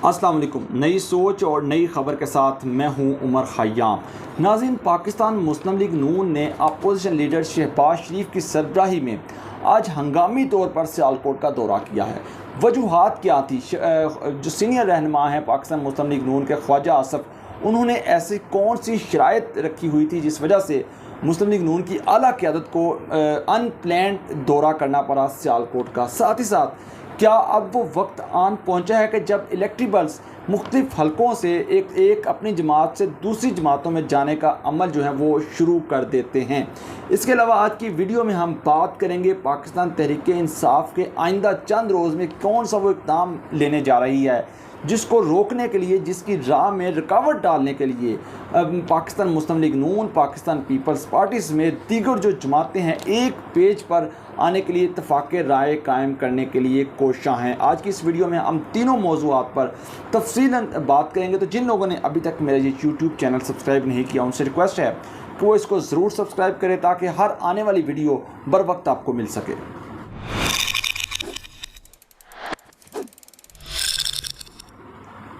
अस्सलाम वालेकुम। नई सोच और नई ख़बर के साथ मैं हूं उमर ख़याम। नाज़रीन, पाकिस्तान मुस्लिम लीग नून ने अपोजिशन लीडर शहबाज शरीफ की सरबराही में आज हंगामी तौर पर सियालकोट का दौरा किया है। वजूहात क्या थी? जो सीनियर रहनुमा हैं पाकिस्तान मुस्लिम लीग नून के ख्वाजा आसफ़, उन्होंने ऐसी कौन सी शराइत रखी हुई थी जिस वजह से मुस्लिम लीग नून की आला क़यादत को अनप्लान्ड दौरा करना पड़ा सियालकोट का? साथ ही साथ क्या अब वो वक्त आन पहुंचा है कि जब इलेक्टेबल्स मुख्तलिफ हलकों से एक अपनी जमात से दूसरी जमातों में जाने का अमल जो है वो शुरू कर देते हैं? इसके अलावा आज की वीडियो में हम बात करेंगे पाकिस्तान तहरीक-ए-इंसाफ के आइंदा चंद रोज़ में कौन सा वो इक़दाम लेने जा रही है, जिसको रोकने के लिए, जिसकी राह में रुकावट डालने के लिए पाकिस्तान मुस्लिम लीग नून, पाकिस्तान पीपल्स पार्टी समेत दीगर जो जमातें हैं एक पेज पर आने के लिए इत्तफाक़ राय कायम करने के लिए कोशां हैं। आज की इस वीडियो में हम तीनों मौज़ूआत पर तफसीलन बात करेंगे। तो जिन लोगों ने अभी तक मेरा ये यूट्यूब चैनल सब्सक्राइब नहीं किया, उनसे रिक्वेस्ट है कि वो इसको ज़रूर सब्सक्राइब करें ताकि हर आने वाली वीडियो बर वक्त आपको मिल सके।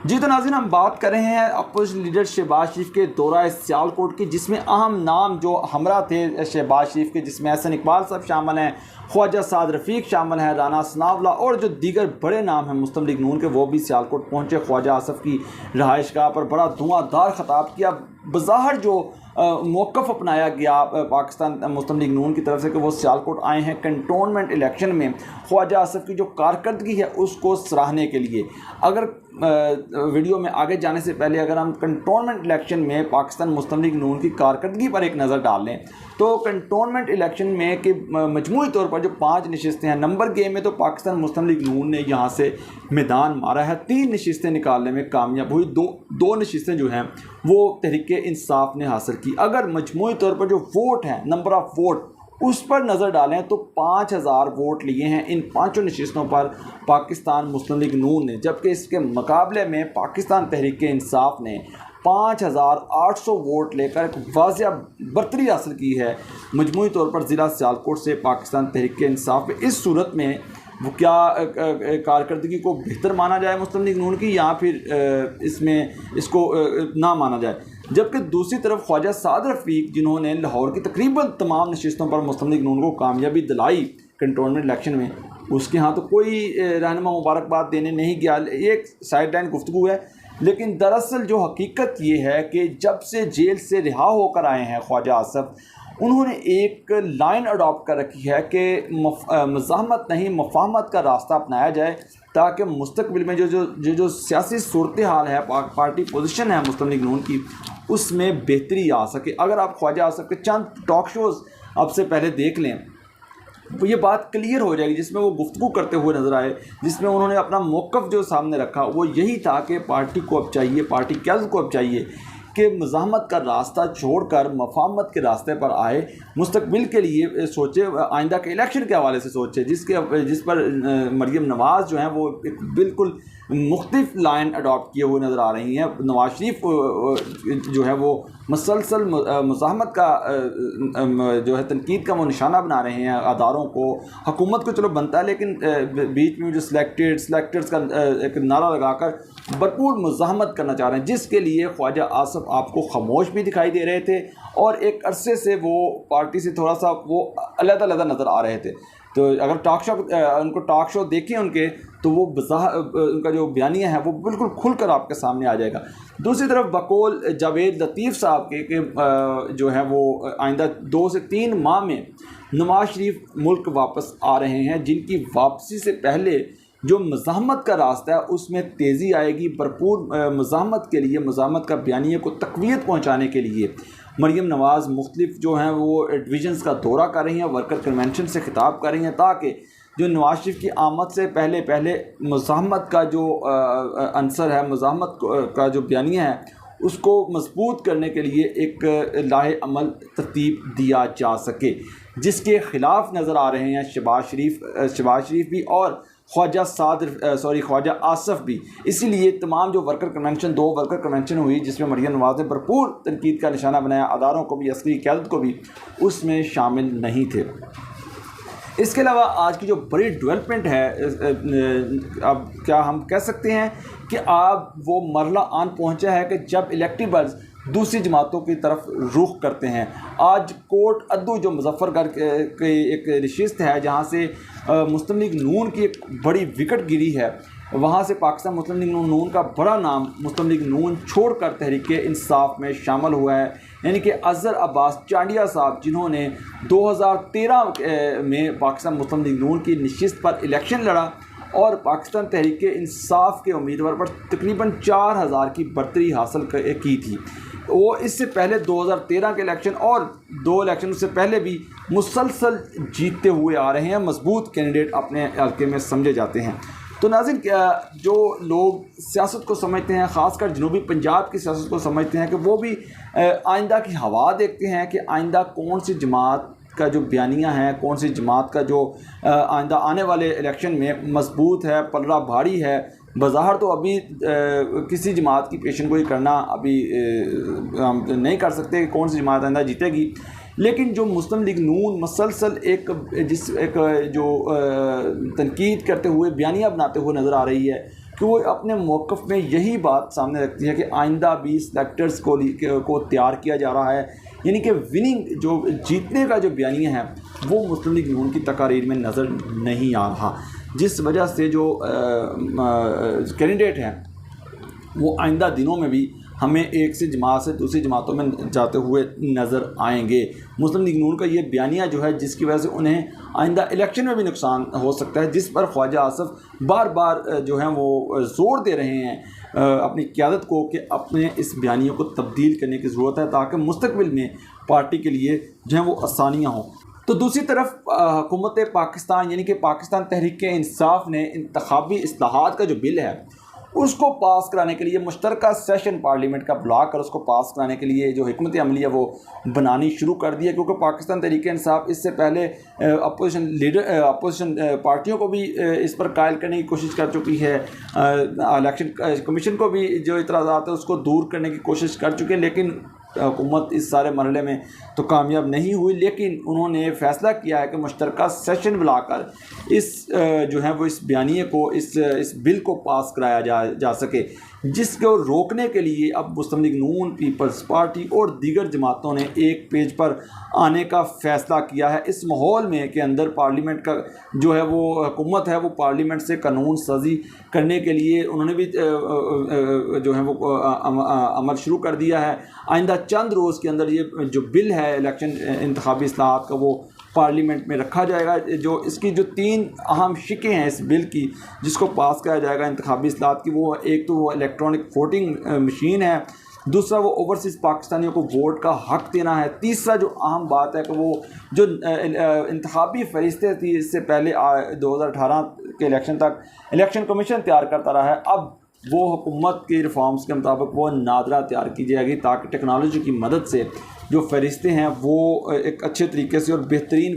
जी तो नाज़रीन, हम बात कर रहे हैं अपोजिशन लीडर शहबाज शरीफ के दौरा सियालकोट की, जिसमें अहम नाम जो हमरा थे शहबाज शरीफ के, जिसमें एहसन इकबाल साहब शामिल हैं, ख्वाजा साद रफ़ीक शामिल हैं, राना सनावला और जो दीगर बड़े नाम हैं मुस्लिम लीग नून के, वो भी सियालकोट पहुँचे। ख्वाजा आसफ़ की रहाइशगाह पर बड़ा धुआंधार ख़ताब किया। बज़ाहिर जो मौक़िफ़ अपनाया गया पाकिस्तान मुस्लिम लीग नून की तरफ से कि वो सियालकोट आए हैं कंटोनमेंट इलेक्शन में ख्वाजा आसफ़ की जो कारकर्दगी है उसको सराहने के लिए। अगर वीडियो में आगे जाने से पहले अगर हम कंटोनमेंट इलेक्शन में पाकिस्तान मुस्लिम लीग नून की कारकर्दगी पर एक नज़र डाल लें तो कंटोनमेंट इलेक्शन में कि मजमूई तौर पर जो 5 नशिस्तें हैं, नंबर गेम में तो पाकिस्तान मुस्लिम लीग नून ने यहाँ से मैदान मारा है। 3 नशिस्तें निकालने में कामयाब हुई, दो नशिस्तें जो हैं वो तहरीक-ए-इंसाफ ने हासिल की। अगर मजमूई तौर पर जो वोट हैं, नंबर ऑफ़ वोट, उस पर नज़र डालें तो 5000 वोट लिए हैं इन 5 नशिस्तों पर पाकिस्तान मुस्लिम लीग नून ने, जबकि इसके मुकाबले में पाकिस्तान तहरीक-ए-इंसाफ ने 5800 वोट लेकर एक वाज़िया बरतरी हासिल की है मजमूई तौर पर ज़िला सियालकोट से पाकिस्तान तहरीक-ए-इंसाफ। इस सूरत में वो क्या कारकर्दगी को बेहतर माना जाए मुस्लिम लीग नून की, या फिर इसको ना माना जाए? जबकि दूसरी तरफ ख्वाजा साद रफ़ीक, जिन्होंने लाहौर की तकरीबन तमाम नशिस्तों पर मुस्लिम लीग नून को कामयाबी दिलाई कंटोनमेंट इलेक्शन में, उसके यहाँ तो कोई रहनुमा मुबारकबाद देने नहीं गया, एक साइड लाइन गुफ्तगू है। लेकिन दरअसल जो हकीकत ये है कि जब से जेल से रिहा होकर आए हैं ख्वाजा आसफ़, उन्होंने एक लाइन अडॉप्ट कर रखी है कि मज़ाहमत नहीं मफाहमत का रास्ता अपनाया जाए ताकि मुस्तकबिल में जो सियासी सूरत हाल है, पार्टी पोजीशन है मुस्लिम लीग नून की, उसमें बेहतरी आ सके। अगर आप ख्वाजा आसफ़ के चंद टॉक शोज़ अब से पहले देख लें तो ये बात क्लियर हो जाएगी, जिसमें वो गुफ्तगू करते हुए नज़र आए, जिसमें उन्होंने अपना मौक़िफ़ जो सामने रखा वो यही था कि पार्टी को अब चाहिए, पार्टी क़यादत को अब चाहिए कि मज़ाहमत का रास्ता छोड़कर मफाहमत के रास्ते पर आए, मुस्तकबिल के लिए सोचे, आइंदा के इलेक्शन के हवाले से सोचे, जिस पर मरीम नवाज़ जो हैं वो एक बिल्कुल मुख्तलिफ लाइन अडॉप्ट किए हुए नज़र आ रही हैं। नवाज़ शरीफ जो है वो मसलसल मुज़ाहमत का जो है तनकीद का वो निशाना बना रहे हैं अदारों को। हुकूमत को चलो बनता है, लेकिन बीच में जो सिलेक्टर्स का एक नारा लगाकर भरपूर मुज़ाहमत करना चाह रहे हैं, जिसके लिए ख्वाजा आसफ़ आपको खामोश भी दिखाई दे रहे थे और एक अरसे से वो पार्टी से थोड़ा सा वो अलग-अलग नज़र आ रहे थे। तो अगर उनको टॉक शो देखें उनके, तो वो उनका जो बयानिया है वो बिल्कुल खुलकर आपके सामने आ जाएगा। दूसरी तरफ बकौल जावेद लतीफ़ साहब के जो है वो आइंदा 2 से 3 माह में नवाज़ शरीफ मुल्क वापस आ रहे हैं, जिनकी वापसी से पहले जो मज़ाहमत का रास्ता है उसमें तेज़ी आएगी। भरपूर मज़ाहमत के लिए, मज़ाहमत का बयानिया को तक़वियत पहुँचाने के लिए मरीम नवाज़ मुख्तलिफ जो हैं वो डिवीज़न्स का दौरा कर रही हैं, वर्कर कन्वेंशन से खिताब कर रही हैं, ताकि जो नवाज़ शरीफ की आमद से पहले मज़ाहमत का जो अंसर है, मज़ाहमत का जो बयानिया है, उसको मजबूत करने के लिए एक लाहे अमल तरतीब दिया जा सके, जिसके ख़िलाफ़ नज़र आ रहे हैं शहबाज शरीफ भी और ख्वाजा आसफ़ भी। इसीलिए तमाम जो वर्कर कन्वेंशन, 2 वर्कर कन्वेंशन हुई जिसमें मरीम नवाज़ ने भरपूर तनकीद का निशाना बनाया, अदारों को भी, अस्करी क़यादत को भी, उसमें शामिल नहीं थे। इसके अलावा आज की जो बड़ी डेवलपमेंट है, अब क्या हम कह सकते हैं कि अब वो मरला आन पहुंचा है कि जब इलेक्टेबल्स दूसरी जमातों की तरफ रुख करते हैं। आज कोट अद्दू जो मुजफ्फरगढ़ के एक नशिस्त है जहां से मुस्लिम लीग नून की एक बड़ी विकेट गिरी है, वहाँ से पाकिस्तान मुस्लिम लीग नून का बड़ा नाम मुस्लिम लीग नून छोड़कर तहरीक इंसाफ में शामिल हुआ है। यानी कि अज़हर अब्बास चांडिया साहब, जिन्होंने 2013 में पाकिस्तान मुस्लिम लीग नून की नशिस्त पर इलेक्शन लड़ा और पाकिस्तान तहरीक इंसाफ के उम्मीदवार पर तकरीबन 4000 की बर्तरी हासिल की थी। वो इससे पहले 2013 के इलेक्शन और 2 इलेक्शन से पहले भी मुसलसल जीतते हुए आ रहे हैं, मजबूत कैंडिडेट अपने हल्के में समझे जाते हैं। तो नाज़रीन, जो लोग सियासत को समझते हैं, ख़ासकर जनूबी पंजाब की सियासत को समझते हैं, कि वो भी आइंदा की हवा देखते हैं कि आइंदा कौन सी जमात का जो बयानियाँ हैं, कौन सी जमात का जो आइंदा आने वाले इलेक्शन में मजबूत है, पलड़ा भारी है। बज़ाहिर तो अभी किसी जमात की पेशन गोई करना अभी हम नहीं कर सकते कि कौन सी जमात आइंदा जीतेगी, लेकिन जो मुस्लिम लीग नून मसलसल एक जो तनकीद करते हुए बयानियाँ बनाते हुए नज़र आ रही है कि वो अपने मौक़िफ़ में यही बात सामने रखती है कि आइंदा भी सेलेक्टर्स को तैयार किया जा रहा है। यानी कि विनिंग जो जीतने का जो बयानिया है वो मुस्लिम लीग नून की तकारीर में नज़र नहीं आ रहा, जिस वजह से जो कैंडिडेट हैं वो आइंदा दिनों में भी हमें एक से जमात से दूसरी जमातों में जाते हुए नज़र आएंगे। मुस्लिम लीग नून का ये बयानिया जो है, जिसकी वजह से उन्हें आइंदा इलेक्शन में भी नुकसान हो सकता है, जिस पर ख्वाजा आसिफ बार बार जो है वो ज़ोर दे रहे हैं अपनी क़यादत को कि अपने इस बयानियों को तब्दील करने की ज़रूरत है ताकि मुस्तक़बिल में पार्टी के लिए जो है वो आसानियाँ हों। तो दूसरी तरफ हुकूमत पाकिस्तान यानी कि पाकिस्तान तहरीक इंसाफ ने इंतखाबी इस्लाहात का जो बिल है उसको पास कराने के लिए मुश्तरका सेशन पार्लियामेंट का बुला कर उसको पास कराने के लिए जो हिकमत अमली है वो बनानी शुरू कर दी है, क्योंकि पाकिस्तान तहरीक इंसाफ इससे पहले अपोजिशन पार्टियों को भी इस पर कायल करने की कोशिश कर चुकी है, इलेक्शन कमीशन को भी जो इतराज़ात है उसको दूर करने की कोशिश कर चुके हैं, लेकिन हुकूमत इस सारे मरहले में तो कामयाब नहीं हुई। लेकिन उन्होंने फ़ैसला किया है कि मुश्तरका सेशन बुलाकर इस जो है वो इस बयानिए को इस बिल को पास कराया जा सके, जिसको रोकने के लिए अब मुस्लिम लीग नून, पीपल्स पार्टी और दीगर जमातों ने एक पेज पर आने का फ़ैसला किया है। इस माहौल में के अंदर पार्लियामेंट का जो है वो हुकूमत है वो पार्लियामेंट से कानून साजी करने के लिए उन्होंने भी जो है वो अमल शुरू कर दिया है। आइंदा चंद रोज़ के अंदर ये जो बिल है इलेक्शन इंतखाबी इस्लाहात का वो पार्लियामेंट में रखा जाएगा। जो इसकी जो 3 अहम शिकें हैं इस बिल की जिसको पास किया जाएगा इंतखाबी इस्लाहात की, वो एक तो वो इलेक्ट्रॉनिक वोटिंग मशीन है, दूसरा वो ओवरसीज़ पाकिस्तानियों को वोट का हक़ देना है, तीसरा जो अहम बात है कि वो जो इंतखाबी फरिश्ते थी इससे पहले 2018 के इलेक्शन तक इलेक्शन कमीशन तैयार करता रहा है, अब वो हुकूमत की रिफॉर्म्स के मुताबिक वो नादरा तैयार की जाएगी ताकि टेक्नोलॉजी की मदद से जो फरिश्ते हैं वो एक अच्छे तरीके से और बेहतरीन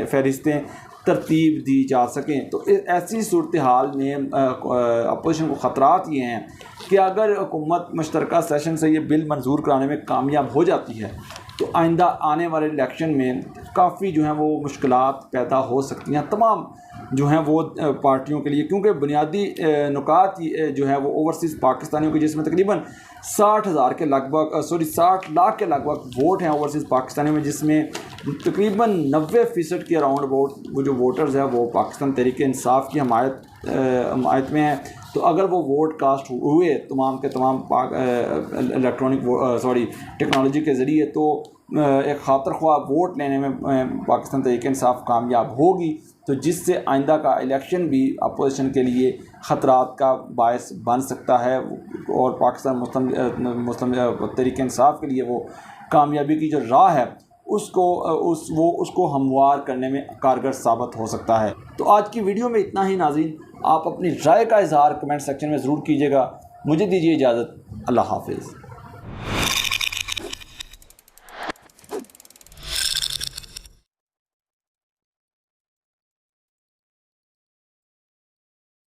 फरिश्तें तरतीब दी जा सकें। तो ऐसी सूरत हाल में अपोजिशन को ख़तरात ये हैं कि अगर हुकूमत मुश्तरका सेशन से ये बिल मंजूर कराने में कामयाब हो जाती है तो आइंदा आने वाले इलेक्शन में काफ़ी जो हैं वो मुश्किलात पैदा हो सकती हैं तमाम जो हैं वो पार्टियों के लिए, क्योंकि बुनियादी नुकात जो है वो ओवरसीज़ पाकिस्तानियों के जिसमें तकरीबन 60 लाख के लगभग वोट हैं ओवरसीज़ पाकिस्तानियों में, जिसमें तकरीबन 90% के अराउंड वो जो वोटर्स हैं वो पाकिस्तान तहरीक इंसाफ की हमायत में हैं। तो अगर वो वोट कास्ट हुए तमाम के तमाम टेक्नोलॉजी के ज़रिए तो एक खातर ख्वाह वोट लेने में पाकिस्तान तहरीक इंसाफ कामयाब होगी, तो जिससे आइंदा का इलेक्शन भी अपोजिशन के लिए ख़तरात का बायस बन सकता है और पाकिस्तान मुस्लिम तहरीक इंसाफ के लिए वो कामयाबी की जो राह है उसको हमवार करने में कारगर साबित हो सकता है। तो आज की वीडियो में इतना ही नाज़रीन, आप अपनी राय का इज़हार कमेंट सेक्शन में ज़रूर कीजिएगा। मुझे दीजिए इजाज़त, अल्लाह हाफ़िज़।